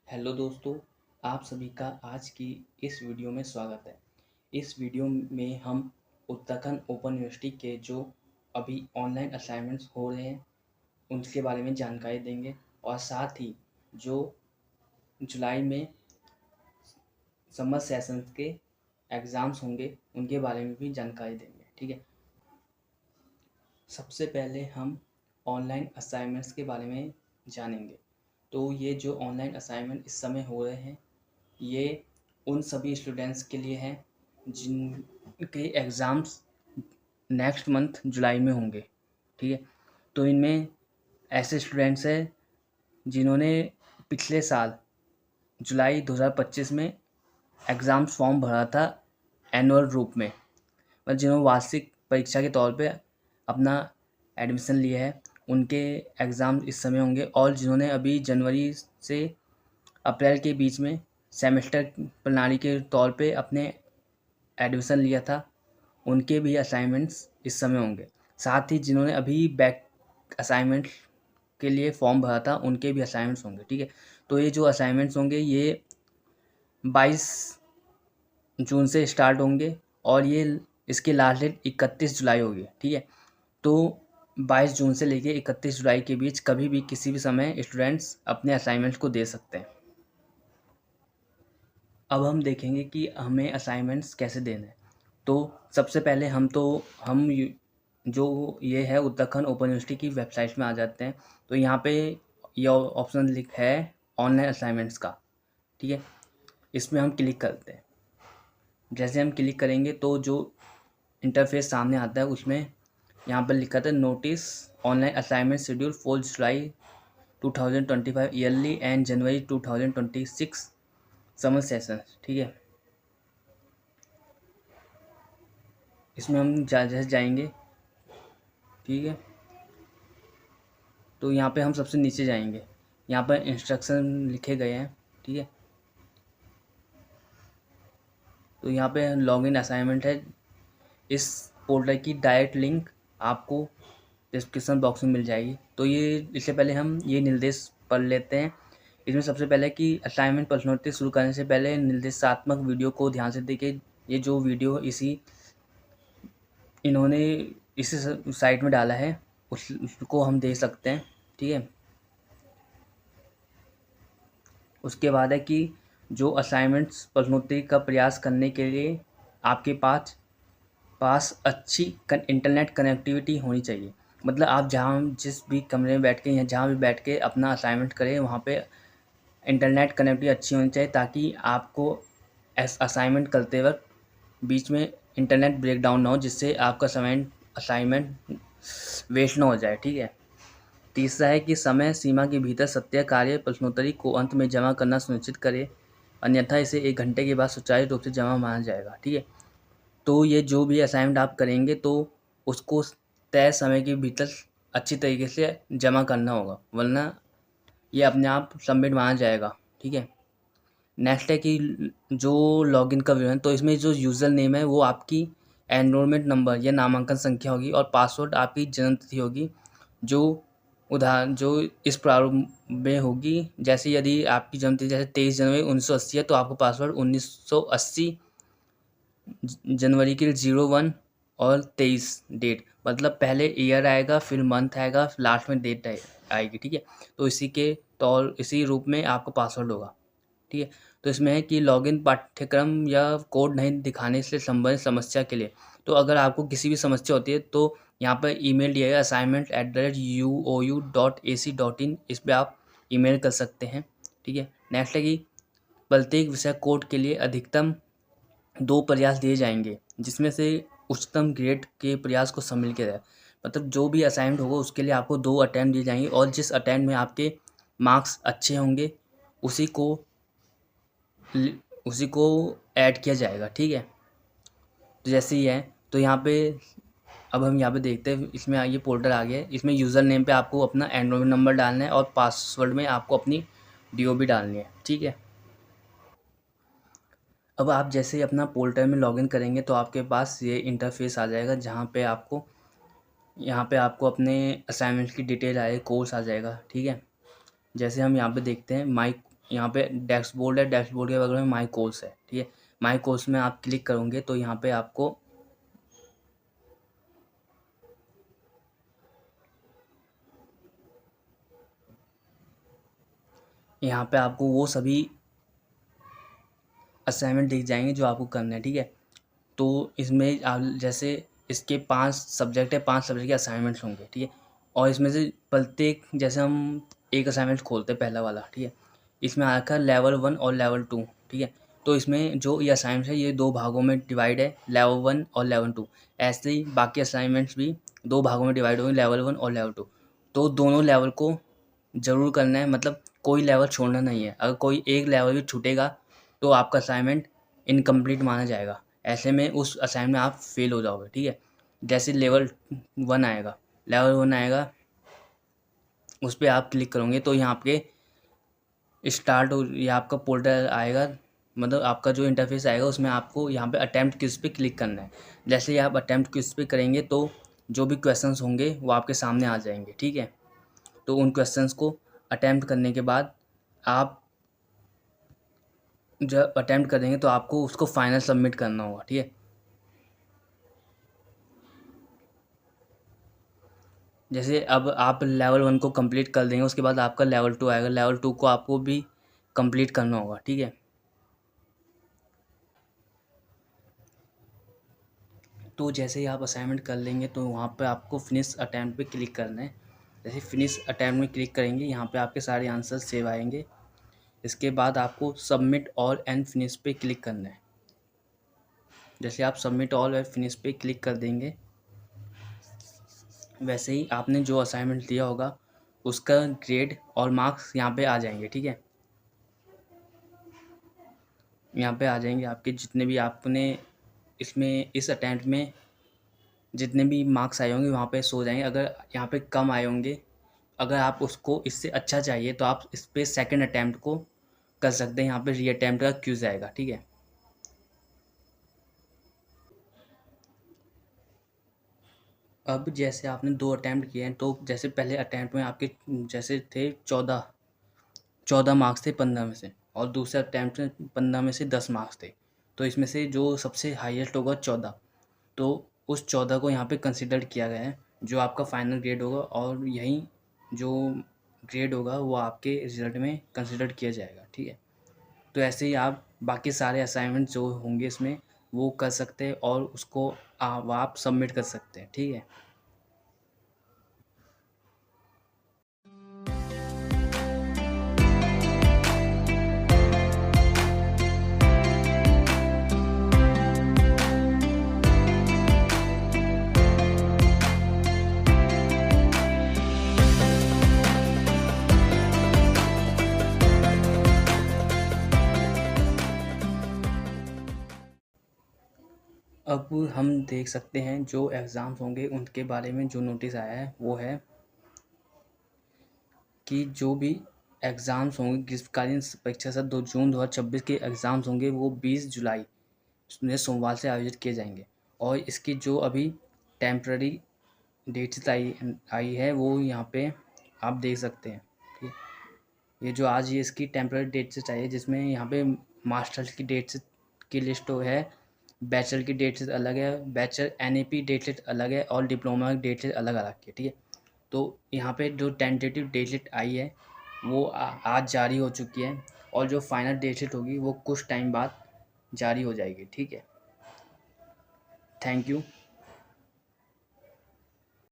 Hello दोस्तों, आप सभी का आज की इस वीडियो में स्वागत है। इस वीडियो में हम उत्तराखंड ओपन यूनिवर्सिटी के जो अभी ऑनलाइन असाइनमेंट्स हो रहे हैं, उनके बारे में जानकारी देंगे और साथ ही जो जुलाई में समर सेशंस के एग्ज़ाम्स होंगे, उनके बारे में भी जानकारी देंगे। ठीक है, सबसे पहले हम ऑनलाइन असाइनमेंट्स के बारे में जानेंगे। तो ये जो ऑनलाइन असाइनमेंट इस समय हो रहे हैं, ये उन सभी स्टूडेंट्स के लिए हैं जिनके एग्ज़ाम्स नेक्स्ट मंथ जुलाई में होंगे। ठीक है, तो इनमें ऐसे स्टूडेंट्स हैं जिन्होंने पिछले साल जुलाई 2025 में एग्ज़ाम्स फॉर्म भरा था एनुअल रूप में, मतलब जिन्होंने वार्षिक परीक्षा के तौर पे अपना एडमिशन लिया है, उनके एग्ज़ाम इस समय होंगे। और जिन्होंने अभी जनवरी से अप्रैल के बीच में सेमेस्टर प्रणाली के तौर पे अपने एडमिशन लिया था, उनके भी असाइनमेंट्स इस समय होंगे। साथ ही जिन्होंने अभी बैक असाइनमेंट के लिए फॉर्म भरा था, उनके भी असाइनमेंट्स होंगे। ठीक है, तो ये जो असाइनमेंट्स होंगे ये 22 जून से स्टार्ट होंगे और ये इसकी लास्ट डेट 31 जुलाई होगी। ठीक है, तो 22 जून से लेके 31 जुलाई के बीच कभी भी किसी भी समय स्टूडेंट्स अपने असाइनमेंट्स को दे सकते हैं। अब हम देखेंगे कि हमें असाइनमेंट्स कैसे देने हैं। तो सबसे पहले हम जो ये है उत्तराखंड ओपन यूनिवर्सिटी की वेबसाइट में आ जाते हैं। तो यहाँ पे ये ऑप्शन लिखा है ऑनलाइन असाइनमेंट्स का। ठीक है, इसमें हम क्लिक करते हैं। जैसे हम क्लिक करेंगे तो जो इंटरफेस सामने आता है उसमें यहाँ पर लिखा था notice online assignment schedule for July 2025 yearly and January 2026 summer session. ठीक है, इसमें हम जैसे जाएंगे। ठीक है, तो यहाँ पे हम सबसे नीचे जाएंगे, यहाँ पर इंस्ट्रक्शन लिखे गए हैं। ठीक है, तो यहाँ पे लॉगिन असाइनमेंट है। इस पोर्टल की डायरेक्ट लिंक आपको डिस्क्रिप्शन बॉक्स में मिल जाएगी। तो ये इससे पहले हम ये निर्देश पढ़ लेते हैं। इसमें सबसे पहले कि असाइनमेंट प्रश्नोत्तरी शुरू करने से पहले निर्देशात्मक वीडियो को ध्यान से देखिए। ये जो वीडियो इन्होंने इसी साइट में डाला है, उसको हम देख सकते हैं। ठीक है, उसके बाद है कि जो असाइनमेंट्स प्रश्नोत्तरी का प्रयास करने के लिए आपके पास अच्छी इंटरनेट कनेक्टिविटी होनी चाहिए। मतलब आप जहाँ जिस भी कमरे में बैठ के या जहाँ भी बैठ के अपना असाइनमेंट करें, वहाँ पे इंटरनेट कनेक्टिविटी अच्छी होनी चाहिए ताकि आपको असाइनमेंट करते वक्त बीच में इंटरनेट ब्रेकडाउन ना हो, जिससे आपका असाइनमेंट वेस्ट ना हो जाए। ठीक है, तीसरा है कि समय सीमा के भीतर सत्य कार्य प्रश्नोत्तरी को अंत में जमा करना सुनिश्चित करें, अन्यथा इसे 1 घंटे के बाद सुचारू रूप से जमा माना जाएगा। ठीक है, तो ये जो भी असाइनमेंट आप करेंगे तो उसको तय समय के भीतर अच्छी तरीके से जमा करना होगा, वरना ये अपने आप सबमिट माना जाएगा। ठीक है, नेक्स्ट है कि जो लॉगिन का विवरण, तो इसमें जो यूज़र नेम है वो आपकी एनरोलमेंट नंबर या नामांकन संख्या होगी और पासवर्ड आपकी जन्म तिथि होगी, जो इस प्रारूप में होगी। जैसे यदि आपकी जन्म तिथि जैसे 23 जनवरी 1980 है, तो आपको पासवर्ड 1980 जनवरी के 01 और 23 डेट, मतलब पहले ईयर आएगा, फिर मंथ आएगा, लास्ट में डेट आएगी। ठीक है, तो इसी रूप में आपका पासवर्ड होगा। ठीक है, तो इसमें है कि लॉगिन पाठ्यक्रम या कोड नहीं दिखाने से संबंधित समस्या के लिए, तो अगर आपको किसी भी समस्या होती है तो यहाँ पर ईमेल दिया है assignment@uou.ac.in, इस पर आप ईमेल कर सकते हैं। ठीक है, नेक्स्ट है कि प्रत्येक विषय कोड के लिए अधिकतम 2 प्रयास दिए जाएंगे, जिसमें से उच्चतम ग्रेड के प्रयास को शामिल किया जाए। मतलब जो भी असाइनमेंट होगा उसके लिए आपको 2 अटेम्प्ट दिए जाएंगे और जिस अटेम्प्ट में आपके मार्क्स अच्छे होंगे उसी को ऐड किया जाएगा। ठीक है, तो जैसे ही है, तो यहाँ पे अब हम यहाँ पे देखते हैं, इसमें ये पोर्टल आ गया है। इसमें यूज़र नेम पे आपको अपना एनरोलमेंट नंबर डालना है और पासवर्ड में आपको अपनी DOB डालनी है। ठीक है, अब आप जैसे ही अपना पोर्टल में लॉगिन करेंगे तो आपके पास ये इंटरफेस आ जाएगा, जहाँ पे यहाँ पे आपको अपने असाइनमेंट की डिटेल आए, कोर्स आ जाएगा। ठीक है, जैसे हम यहाँ पे देखते हैं यहाँ पे डैशबोर्ड है, डैशबोर्ड के बगल में माई कोर्स है, ठीक है। माई कोर्स में आप क्लिक करोगे तो यहाँ पे आपको वो सभी असाइनमेंट दिख जाएंगे जो आपको करना है, ठीक है। तो इसमें आप जैसे इसके 5 सब्जेक्ट है, 5 सब्जेक्ट के असाइनमेंट्स होंगे, ठीक है। और इसमें से प्रत्येक, जैसे हम एक असाइनमेंट खोलते हैं पहला वाला, ठीक है। इसमें आकर लेवल 1 और लेवल 2, ठीक है। तो इसमें जो ये असाइनमेंट है ये 2 भागों में डिवाइड है, लेवल 1 और लेवल 2। ऐसे ही बाकी असाइनमेंट्स भी 2 भागों में डिवाइड होंगे, लेवल 1 और लेवल 2। तो दोनों लेवल को ज़रूर करना है, मतलब कोई लेवल छोड़ना नहीं है। अगर कोई एक लेवल भी छूटेगा तो आपका असाइनमेंट इनकम्प्लीट माना जाएगा। ऐसे में उस असाइनमेंट में आप फेल हो जाओगे, ठीक है। जैसे लेवल 1 आएगा, उस पर आप क्लिक करोगे तो यहाँ आपके स्टार्ट हो, ये आपका पोर्टल आएगा, मतलब आपका जो इंटरफेस आएगा उसमें आपको यहाँ पे अटेम्प्ट क्विज़ पे क्लिक करना है। जैसे ही आप अटेम्प्ट क्विज़ पे करेंगे तो जो भी क्वेश्चंस होंगे वो आपके सामने आ जाएंगे, ठीक है। तो उन क्वेश्चंस को अटेम्प्ट करने के बाद आप जब अटेम्प्ट करेंगे तो आपको उसको फाइनल सबमिट करना होगा, ठीक है। जैसे अब आप लेवल 1 को कंप्लीट कर देंगे, उसके बाद आपका लेवल 2 आएगा, लेवल 2 को आपको भी कंप्लीट करना होगा, ठीक है। तो जैसे ही आप असाइनमेंट कर लेंगे तो वहाँ पे आपको फिनिश अटेम्प्ट पे क्लिक करना है। जैसे फिनिश अटेम्प्ट में क्लिक करेंगे यहाँ पे आपके सारे आंसर सेव आएंगे। इसके बाद आपको सबमिट ऑल एंड फिनिश पे क्लिक करना है। जैसे आप सबमिट ऑल एंड फिनिश पे क्लिक कर देंगे, वैसे ही आपने जो असाइनमेंट दिया होगा उसका ग्रेड और मार्क्स यहाँ पे आ जाएंगे, ठीक है। यहाँ पे आ जाएंगे आपके जितने भी आपने इसमें इस अटेम्प्ट में जितने भी मार्क्स आए होंगे वहाँ पे शो हो जाएंगे। अगर यहाँ पे कम आए होंगे, अगर आप उसको इससे अच्छा चाहिए तो आप इस पर सेकेंड अटैम्प्ट को कर सकते हैं। यहाँ पे री अटैम्प्ट का क्यूज आएगा, ठीक है। अब जैसे आपने 2 अटैम्प्ट किए हैं तो जैसे पहले अटैम्प्ट में आपके जैसे थे 14 मार्क्स थे 15 में से, और दूसरे अटैम्प्ट में 15 में से 10 मार्क्स थे। तो इसमें से जो सबसे हाईएस्ट होगा 14, तो उस 14 को यहाँ पे कंसिडर किया गया है जो आपका फाइनल ग्रेड होगा, और यही जो ग्रेड होगा वो आपके रिजल्ट में कंसिडर किया जाएगा, ठीक है। तो ऐसे ही आप बाकी सारे असाइनमेंट जो होंगे इसमें वो कर सकते हैं और उसको आप सबमिट कर सकते हैं, ठीक है। अब हम देख सकते हैं जो एग्ज़ाम्स होंगे उनके बारे में जो नोटिस आया है वो है कि जो भी एग्ज़ाम्स होंगे ग्रीष्मकालीन परीक्षा सत्र 2 जून 2026 के एग्ज़ाम्स होंगे वो 20 जुलाई सोमवार से आयोजित किए जाएंगे। और इसकी जो अभी टेम्प्ररी डेट्स आई है वो यहाँ पे आप देख सकते हैं, ठीक है। ये जो आज ये इसकी टेम्प्ररी डेट्स आई है जिसमें यहाँ पे मास्टर्स की डेट्स की लिस्ट है, बैचलर की डेट्स अलग है, बैचलर NAP डेट अलग है, और डिप्लोमा की डेट्स अलग अलग है, ठीक है। तो यहाँ पे जो टेंटेटिव डेट शीट आई है वो आज जारी हो चुकी है, और जो फाइनल डेट शीट होगी वो कुछ टाइम बाद जारी हो जाएगी, ठीक है। Thank you.